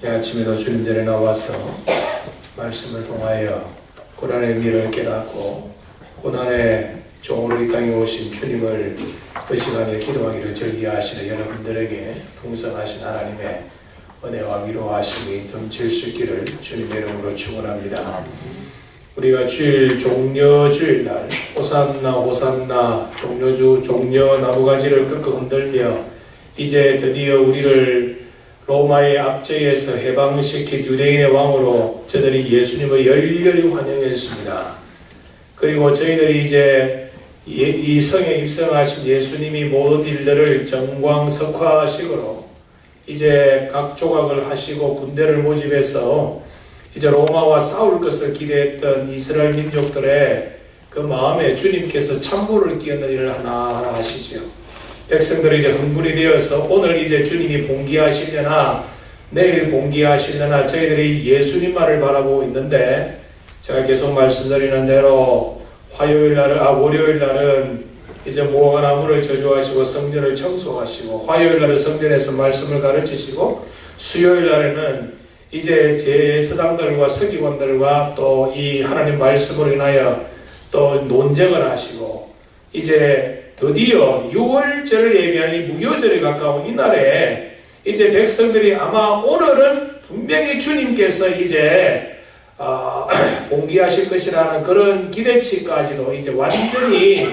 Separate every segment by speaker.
Speaker 1: 이 아침에도 주님 전에 나와서 말씀을 통하여 고난의 의미를 깨닫고 고난의 종으로 이 땅에 오신 주님을 그 시간에 기도하기를 즐겨하시는 여러분들에게 풍성하신 하나님의 은혜와 위로하심이 넘칠 수 있기를 주님의 이름으로 축원합니다. 우리가 주일 종려 주일날 호산나 호산나 종려주 종려 나무가지를 끄끄 흔들며 이제 드디어 우리를 로마의 압제에서 해방시킨 유대인의 왕으로 저들이 예수님을 열렬히 환영했습니다. 그리고 저희들이 이제 이 성에 입성하신 예수님이 모든 일들을 정광석화식으로 이제 각 조각을 하시고 군대를 모집해서 이제 로마와 싸울 것을 기대했던 이스라엘 민족들의 그 마음에 주님께서 찬물을 끼얹는 일을 하나하나 하시죠. 백성들이 이제 흥분이 되어서 오늘 이제 주님이 봉기하시려나 내일 봉기하시려나 저희들이 예수님만을 바라보고 있는데, 제가 계속 말씀드리는 대로 월요일 날은 이제 무화과나무를 저주하시고 성전을 청소하시고, 화요일 날은 성전에서 말씀을 가르치시고, 수요일 날에는 이제 제사장들과 서기관들과 또 이 하나님 말씀으로 인하여 또 논쟁을 하시고, 이제 드디어 6월절을 예비한 이 무교절에 가까운 이날에 이제 백성들이 아마 오늘은 분명히 주님께서 이제 봉기하실 것이라는 그런 기대치까지도 이제 완전히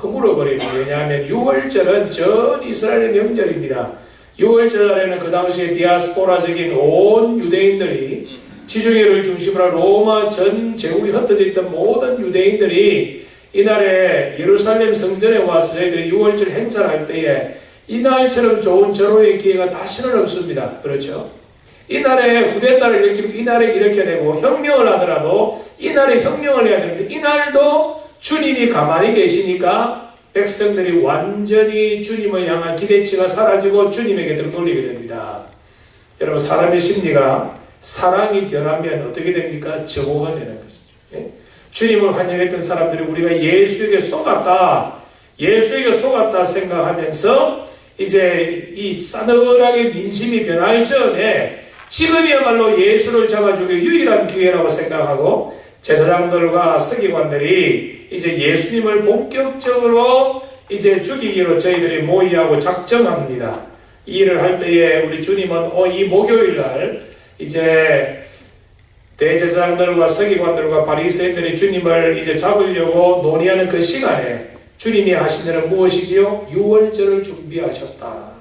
Speaker 1: 허물어버립니다. 왜냐하면 6월절은 전 이스라엘의 명절입니다. 6월절 날에는 그 당시에 디아스포라적인 온 유대인들이 지중해를 중심으로 한 로마 전 제국이 흩어져 있던 모든 유대인들이 이날에 예루살렘 성전에 와서 저희들이 6월절 행사를 할 때에 이날처럼 좋은 절호의 기회가 다시는 없습니다. 그렇죠? 이날에 구데타를 일으키면 이날에 이렇게 되고, 혁명을 하더라도 이날에 혁명을 해야 되는데 이날도 주님이 가만히 계시니까 백성들이 완전히 주님을 향한 기대치가 사라지고 주님에게 등 돌리게 됩니다. 여러분, 사람의 심리가 사랑이 변하면 어떻게 됩니까? 증오가 되는 것이죠. 예? 주님을 환영했던 사람들이 우리가 예수에게 속았다 생각하면서 이제 이 싸늘하게 민심이 변할 전에 지금이야말로 예수를 잡아주기 유일한 기회라고 생각하고, 제사장들과 서기관들이 이제 예수님을 본격적으로 이제 죽이기로 저희들이 모의하고 작정합니다. 이 일을 할 때에 우리 주님은 이 목요일 날 이제 대제사장들과 서기관들과 바리새인들이 주님을 이제 잡으려고 논의하는 그 시간에 주님이 하신 일은 무엇이지요? 6월절을 준비하셨다.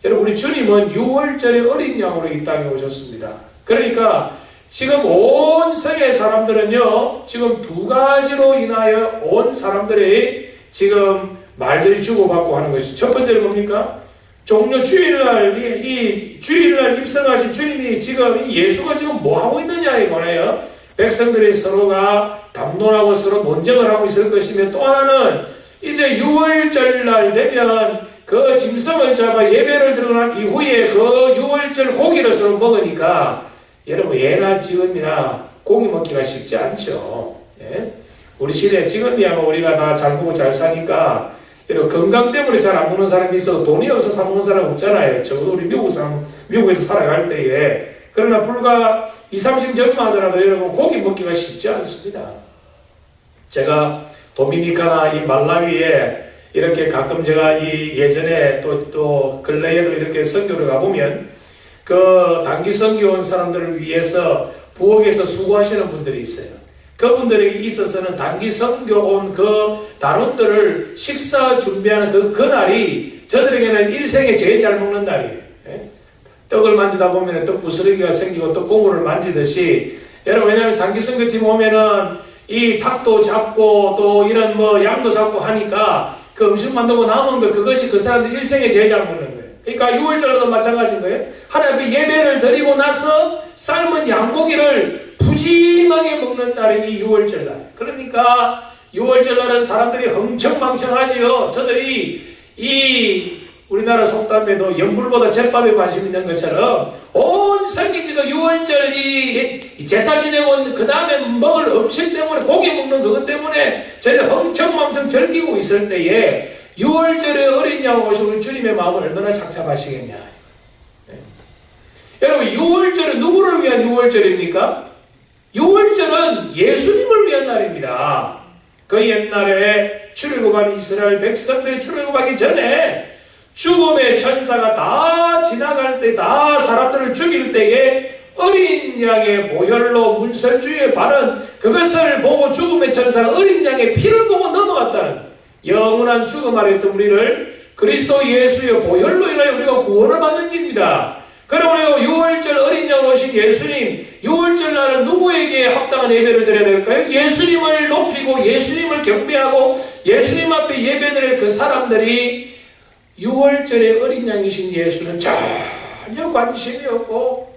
Speaker 1: 여러분, 우리 주님은 6월절의 어린 양으로 이 땅에 오셨습니다. 그러니까 지금 온 세계 사람들은요, 지금 두 가지로 인하여 온 사람들이 지금 말들이 주고받고 하는 것이, 첫 번째는 뭡니까? 종려 주일날, 이 주일날 입성하신 주님이 지금 예수가 지금 뭐 하고 있느냐에 관하여 백성들이 서로가 담론하고 서로 논쟁을 하고 있을 것이며, 또 하나는 이제 6월절 날 되면 그 짐승을 잡아 예배를 드러난 이후에 그 6월절 고기를 서로 먹으니까 여러분, 예나 지금이나 고기 먹기가 쉽지 않죠. 예? 우리 시대 지금이야 우리가 다 잘 먹고 잘 사니까 여러분, 건강 때문에 잘 안 먹는 사람이 있어도 돈이 없어서 사 먹는 사람 없잖아요. 적어도 우리 미국에서 살아갈 때에. 그러나 불과 20-30년 전만 하더라도 여러분, 고기 먹기가 쉽지 않습니다. 제가 도미니카나 이 말라위에 이렇게 가끔 제가 예전에 또 근래에도 이렇게 선교를 가보면 그 단기 선교 온 사람들을 위해서 부엌에서 수고하시는 분들이 있어요. 그분들에게 있어서는 단기 선교 온 그 단원들을 식사 준비하는 그날이 저들에게는 일생에 제일 잘 먹는 날이에요. 예? 떡을 만지다 보면 떡 부스러기가 생기고 떡 고무를 만지듯이, 여러분, 왜냐하면 단기 선교팀 오면은 이 닭도 잡고 또 이런 양도 잡고 하니까 그 음식 만들고 남은 거, 그것이 그 사람들 일생에 제일 잘 먹는 거예요. 그러니까 6월절도 마찬가지인 거예요. 하나님 앞에 예배를 드리고 나서 삶은 양고기를 푸짐하게 먹는 날이 이 6월절 날. 그러니까 6월절 날은 사람들이 흥청망청하지요. 저들이 우리나라 속담에도 연불보다 잿밥에 관심 있는 것처럼 온 성기지도 6월절 이 제사 지내고 그 다음에 먹을 음식 때문에, 고기 먹는 그것 때문에 저희들 흥청망청 즐기고 있을 때에 6월절에 어린 양을 오신 우리 주님의 마음을 얼마나 착잡하시겠냐. 네. 여러분, 유월절은 누구를 위한 유월절입니까? 유월절은 예수님을 위한 날입니다. 그 옛날에 출애굽한 이스라엘 백성들이 출애굽하기 전에 죽음의 천사가 다 지나갈 때, 다 사람들을 죽일 때에 어린 양의 보혈로 문설주에 바른 그것을 보고 죽음의 천사가 어린 양의 피를 보고 넘어갔다는, 영원한 죽음 아래 있던 우리를 그리스도 예수의 보혈로 인하여 우리가 구원을 받는 길입니다. 그러므로 유월절 어린 양 오신 예수님, 유월절 날은 누구에게 합당한 예배를 드려야 될까요? 예수님을 높이고 예수님을 경배하고 예수님 앞에 예배드릴 그 사람들이 유월절의 어린 양이신 예수는 전혀 관심이 없고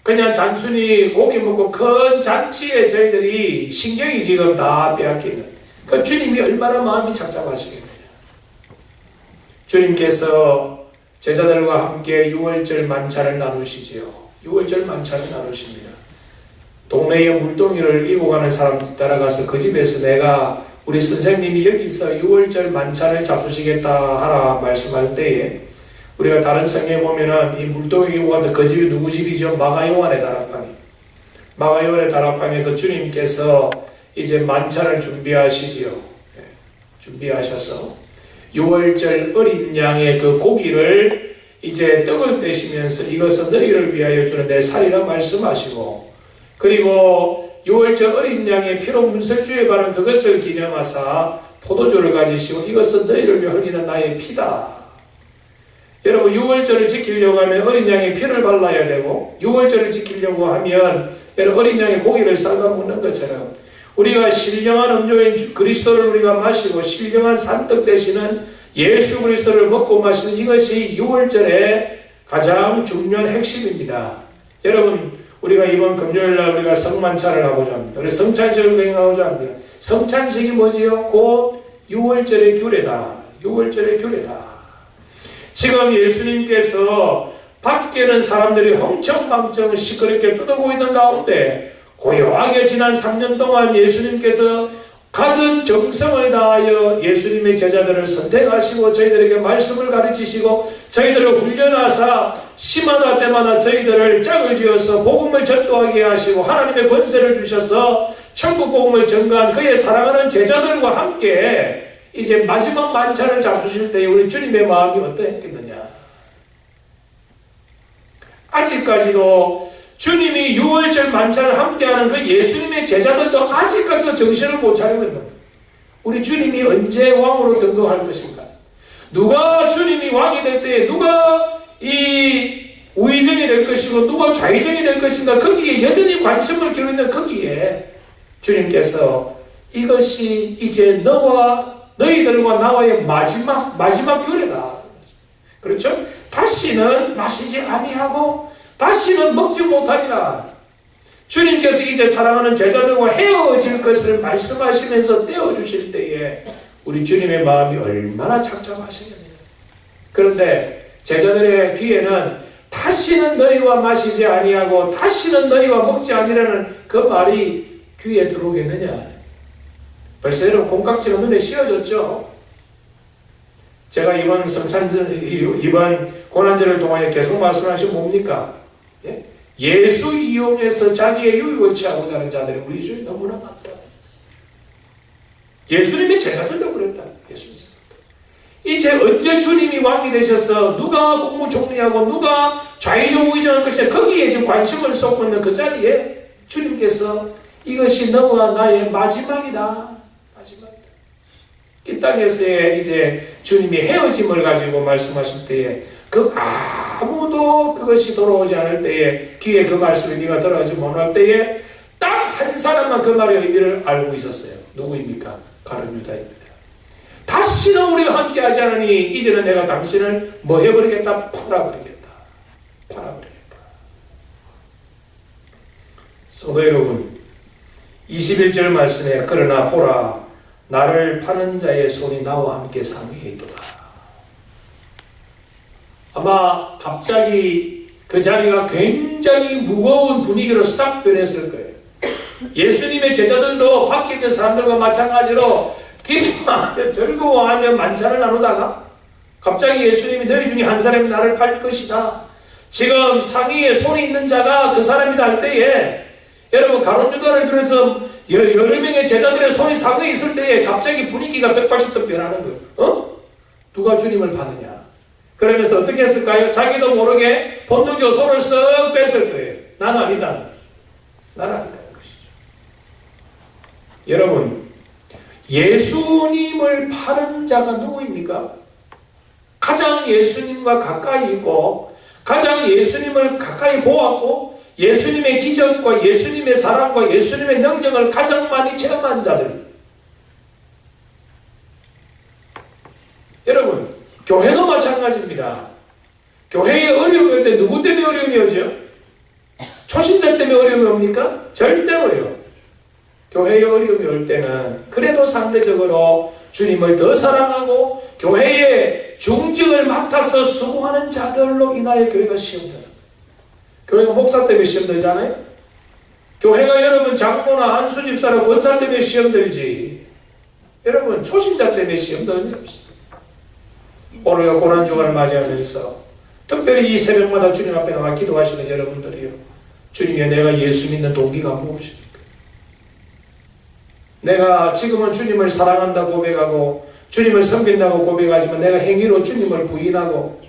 Speaker 1: 그냥 단순히 고기 먹고 큰 잔치에 저희들이 신경이 지금 다 빼앗기는, 그 주님이 얼마나 마음이 착잡하시겠느냐. 주님께서 제자들과 함께 유월절 만찬을 나누시지요. 유월절 만찬을 나누십니다. 동네에 물동이를 이고 가는 사람 따라가서 그 집에서 내가 우리 선생님이 여기서 유월절 만찬을 잡수시겠다 하라 말씀할 때에, 우리가 다른 성경에 보면은 이 물동이 이고 갔던 그 집이 누구 집이죠? 마가요한의 다락방이. 마가요한의 다락방에서 주님께서 이제 만찬을 준비하시지요. 준비하셔서 유월절 어린 양의 그 고기를 이제 떡을 떼시면서 이것은 너희를 위하여 주는 내 살이라 말씀하시고, 그리고 유월절 어린 양의 피로 문설주에 바른 그것을 기념하사 포도주를 가지시고 이것은 너희를 위해 흘리는 나의 피다. 여러분, 유월절을 지키려고 하면 어린 양의 피를 발라야 되고, 유월절을 지키려고 하면 여러분 어린 양의 고기를 삶아 먹는 것처럼 우리가 신령한 음료인 그리스도를 우리가 마시고 신령한 산떡 되시는 예수 그리스도를 먹고 마시는 이것이 유월절의 가장 중요한 핵심입니다. 여러분, 우리가 이번 금요일날 우리가 성만찬을 하고자 합니다. 우리 성찬식을 거행하고자 합니다. 성찬식이 뭐지요? 곧 유월절의 규례다. 유월절의 규례다. 지금 예수님께서 밖에는 사람들이 흥청망청 시끄럽게 떠들고 있는 가운데 고요하게 지난 3년 동안 예수님께서 갖은 정성을 다하여 예수님의 제자들을 선택하시고 저희들에게 말씀을 가르치시고 저희들을 훈련하사 심하다 때마다 저희들을 짝을 지어서 복음을 전도하게 하시고 하나님의 권세를 주셔서 천국 복음을 전가한 그의 사랑하는 제자들과 함께 이제 마지막 만찬을 잡수실 때에 우리 주님의 마음이 어떠했겠느냐. 아직까지도 주님이 유월절 만찬을 함께하는 그 예수님의 제자들도 아직까지도 정신을 못 차리고 있는 겁니다. 우리 주님이 언제 왕으로 등극할 것인가? 누가 주님이 왕이 될 때에 누가 이 우의정이 될 것이고 누가 좌의정이 될 것인가? 거기에 여전히 관심을 기울이는 거기에 주님께서 이것이 이제 너희들과 나와의 마지막 규례다. 그렇죠? 다시는 마시지 아니하고 다시는 먹지 못하리라. 주님께서 이제 사랑하는 제자들과 헤어질 것을 말씀하시면서 떼어주실 때에 우리 주님의 마음이 얼마나 착잡하시겠느냐. 그런데 제자들의 귀에는 다시는 너희와 마시지 아니하고 다시는 너희와 먹지 아니라는 그 말이 귀에 들어오겠느냐. 벌써 여러분 콩깍지가 눈에 씌어졌죠. 제가 이번 고난절을 통하여 계속 말씀하신 뭡니까? 예? 예수 이용해서 자기의 유익을 취하고자 하는 자들이 우리 주에 너무나 많다. 예수님의 제자들도 그랬다. 예수님. 이제 언제 주님이 왕이 되셔서 누가 국무총리하고 누가 좌의정 우의정할 것이냐 거기에 지금 관심을 쏟고 있는 그 자리에 주님께서 이것이 너와 나의 마지막이다. 마지막이다. 이 땅에서의 이제 주님이 헤어짐을 가지고 말씀하실 때에 그 아무도 그것이 돌아오지 않을 때에 귀에 그 말씀이 네가 들어가지 못할 때에 딱 한 사람만 그 말의 의미를 알고 있었어요. 누구입니까? 가룟 유다입니다. 다시는 우리와 함께 하지 않으니 이제는 내가 당신을 뭐 해버리겠다? 팔아버리겠다. 팔아버리겠다. 성도 여러분, 21절 말씀에 그러나 보라 나를 파는 자의 손이 나와 함께 상위에 있도다. 아마 갑자기 그 자리가 굉장히 무거운 분위기로 싹 변했을 거예요. 예수님의 제자들도 밖에 있는 사람들과 마찬가지로 기뻐하며 즐거워하며 만찬을 나누다가 갑자기 예수님이 너희 중에 한 사람이 나를 팔 것이다. 지금 상위에 손이 있는 자가 그 사람이다 할 때에 여러분 가룟 유다를 비롯해서 여러 명의 제자들의 손이 상위에 있을 때에 갑자기 분위기가 180도 변하는 거예요. 누가 주님을 받느냐. 그러면서 어떻게 했을까요? 자기도 모르게 본능적으로 손을 쓱 뺐을 거예요. 나는 아니다. 나는 아니다. 여러분, 예수님을 파는 자가 누구입니까? 가장 예수님과 가까이 있고 가장 예수님을 가까이 보았고 예수님의 기적과 예수님의 사랑과 예수님의 능력을 가장 많이 체험한 자들. 여러분, 교회도 마찬가지입니다. 교회에 어려움이 올 때 누구 때문에 어려움이 오죠? 초신자 때문에 어려움이 옵니까? 절대로요. 교회에 어려움이 올 때는 그래도 상대적으로 주님을 더 사랑하고 교회의 중직을 맡아서 수고하는 자들로 인하여 교회가 시험들어요. 교회가 목사 때문에 시험들잖아요. 교회가 여러분 장로나 한수 집사나 권사 때문에 시험들지 여러분 초신자 때문에 시험들지 없어요. 오늘 고난주간을 맞이하면서 특별히 이 새벽마다 주님 앞에 나와 기도하시는 여러분들이요, 주님이 내가 예수 믿는 동기가 무엇입니까? 내가 지금은 주님을 사랑한다 고백하고 주님을 섬긴다고 고백하지만 내가 행위로 주님을 부인하고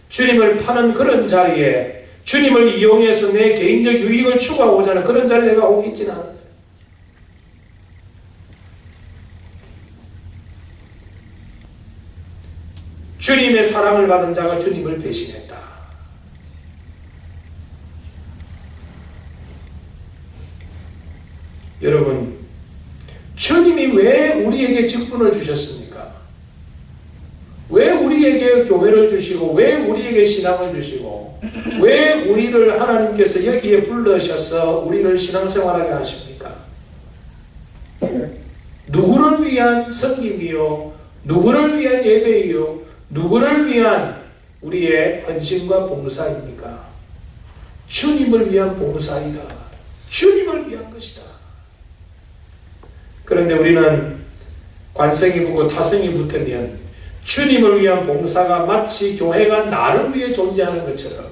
Speaker 1: 주님을 파는 그런 자리에 주님을 이용해서 내 개인적 유익을 추구하고자 하는 그런 자리에 내가 오고 있지는 않아요. 주님의 사랑을 받은 자가 주님을 배신했다. 여러분, 주님이 왜 우리에게 직분을 주셨습니까? 왜 우리에게 교회를 주시고 왜 우리에게 신앙을 주시고 왜 우리를 하나님께서 여기에 불러셔서 우리를 신앙생활하게 하십니까? 누구를 위한 섬김이요, 누구를 위한 예배이요, 누구를 위한 우리의 헌신과 봉사입니까? 주님을 위한 봉사이다. 주님을 위한 것이다. 그런데 우리는 관성이 붙고 타성이 붙으면 주님을 위한 봉사가 마치 교회가 나를 위해 존재하는 것처럼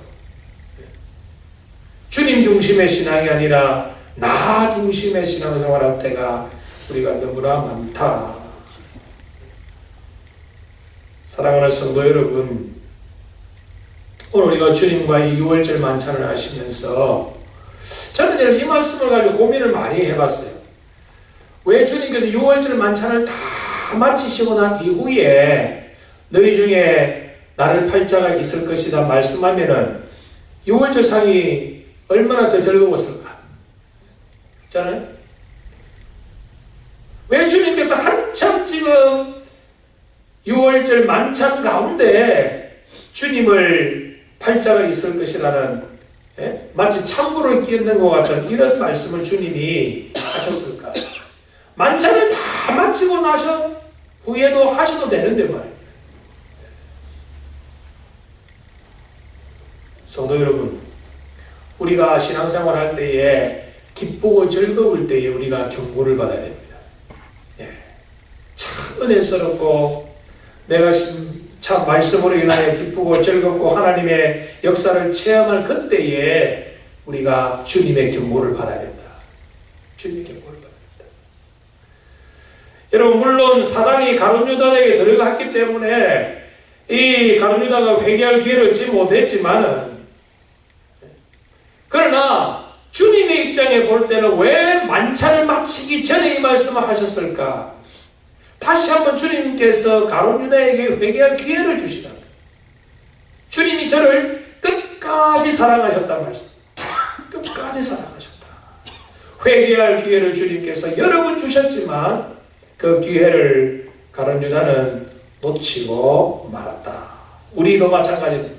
Speaker 1: 주님 중심의 신앙이 아니라 나 중심의 신앙생활할 때가 우리가 너무나 많다. 사랑하는 성도 여러분, 오늘 우리가 주님과 이 6월절 만찬을 하시면서 저는 이 말씀을 가지고 고민을 많이 해봤어요. 왜 주님께서 6월절 만찬을 다 마치시고 난 이후에 너희 중에 나를 팔 자가 있을 것이다 말씀하면은 6월절 상이 얼마나 더 즐거웠을까? 있잖아요? 왜 주님께서 한참 지금 6월절 만찬 가운데 주님을 팔 자가 있을 것이라는 마치 창문을 끼얹는 것 같은 이런 말씀을 주님이 하셨을까? 만찬을 다 마치고 나서 후에도 하셔도 되는데 말이에요. 성도 여러분, 우리가 신앙생활 할 때에 기쁘고 즐거울 때에 우리가 경고를 받아야 됩니다. 참 은혜스럽고 내가 참 말씀으로 인하여 기쁘고 즐겁고 하나님의 역사를 체험할 그때에 우리가 주님의 경고를 받아야 된다. 주님의 경고를 받아야 된다. 여러분, 물론 사단이 가룟 유다에게 들어갔기 때문에 이 가룟 유다가 회개할 기회를 얻지 못했지만은, 그러나 주님의 입장에 볼 때는 왜 만찬을 마치기 전에 이 말씀을 하셨을까? 다시 한번 주님께서 가룟 유다에게 회개할 기회를 주시다. 주님이 저를 끝까지 사랑하셨단 말씀. 끝까지 사랑하셨다. 회개할 기회를 주님께서 여러 번 주셨지만 그 기회를 가룟 유다는 놓치고 말았다. 우리도 마찬가지입니다.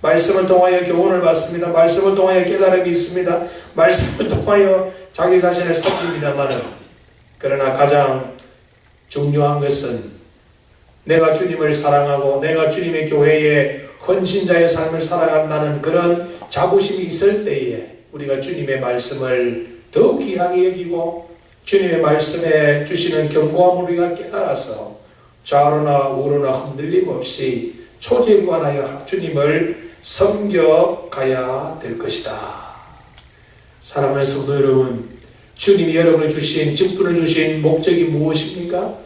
Speaker 1: 말씀을 통하여 교훈을 받습니다. 말씀을 통하여 깨달음이 있습니다. 말씀을 통하여 자기 자신을 살핍니다마는, 그러나 가장 중요한 것은 내가 주님을 사랑하고 내가 주님의 교회에 헌신자의 삶을 살아간다는 그런 자부심이 있을 때에 우리가 주님의 말씀을 더욱 귀하게 여기고 주님의 말씀에 주시는 경고함을 우리가 깨달아서 좌로나 우로나 흔들림 없이 초지일관하여 주님을 섬겨가야 될 것이다. 사랑하는 성도 여러분, 주님이 여러분을 주신, 직분을 주신 목적이 무엇입니까?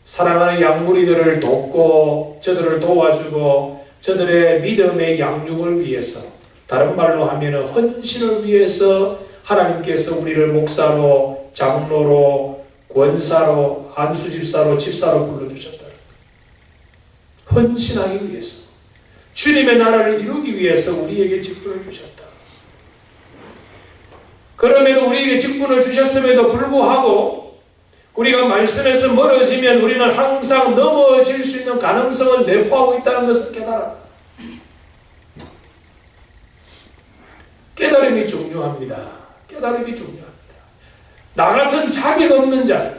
Speaker 1: 사랑하는 양무리들을 돕고 저들을 도와주고 저들의 믿음의 양육을 위해서, 다른 말로 하면 헌신을 위해서 하나님께서 우리를 목사로, 장로로, 권사로, 안수집사로, 집사로 불러주셨다. 헌신하기 위해서, 주님의 나라를 이루기 위해서 우리에게 직분을 주셨다. 그럼에도 우리에게 직분을 주셨음에도 불구하고 우리가 말씀에서 멀어지면 우리는 항상 넘어질 수 있는 가능성을 내포하고 있다는 것을 깨달아. 깨달음이 중요합니다. 깨달음이 중요합니다. 나 같은 자격 없는 자,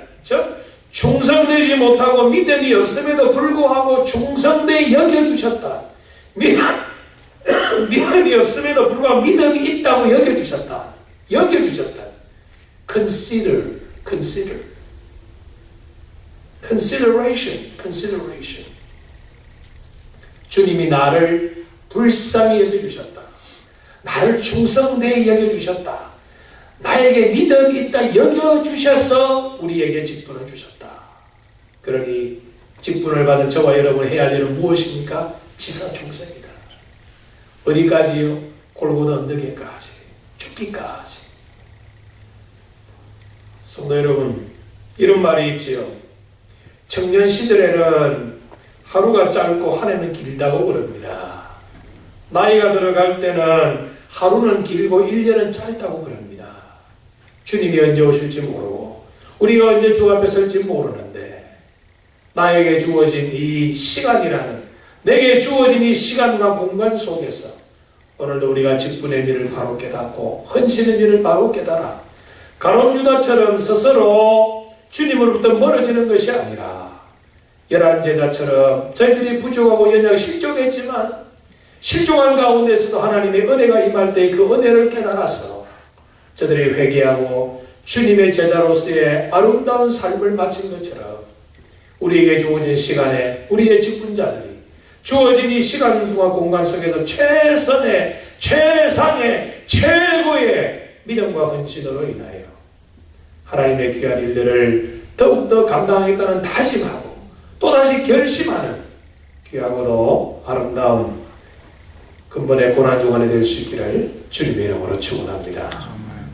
Speaker 1: 충성되지 못하고 믿음이 없음에도 불구하고 충성되게 여겨주셨다. 믿음이 없음에도 불구하고 믿음이 있다고 여겨주셨다. 여겨주셨다. consideration. 주님이 나를 불쌍히 여겨주셨다. 나를 충성되게 여겨주셨다. 나에게 믿음이 있다 여겨주셔서 우리에게 직분을 주셨다. 그러니 직분을 받은 저와 여러분 해야 할 일은 무엇입니까? 지사충성이다. 어디까지요? 골고다 언덕에까지, 죽기까지. 성도 여러분, 이런 말이 있지요. 청년 시절에는 하루가 짧고 한 해는 길다고 그럽니다. 나이가 들어갈 때는 하루는 길고 1년은 짧다고 그럽니다. 주님이 언제 오실지 모르고 우리가 언제 주 앞에 설지 모르는데, 나에게 주어진 이 시간이라는, 내게 주어진 이 시간과 공간 속에서 오늘도 우리가 직분의 미를 바로 깨닫고 헌신의 미를 바로 깨달아 가룟 유다처럼 스스로 주님으로부터 멀어지는 것이 아니라, 열한 제자처럼 저희들이 부족하고 연약 실족했지만 실종한 가운데서도 하나님의 은혜가 임할 때 그 은혜를 깨달아서 저들이 회개하고 주님의 제자로서의 아름다운 삶을 마친 것처럼 우리에게 주어진 시간에 우리의 직분자들이 주어진 이 시간과 공간 속에서 최선의, 최상의, 최고의 믿음과 헌신으로 인하여 하나님의 귀한 일들을 더욱더 감당하겠다는 다짐하고 또다시 결심하는 귀하고도 아름다운 근본의 고난주간이 될 수 있기를 주님의 이름으로 축원합니다.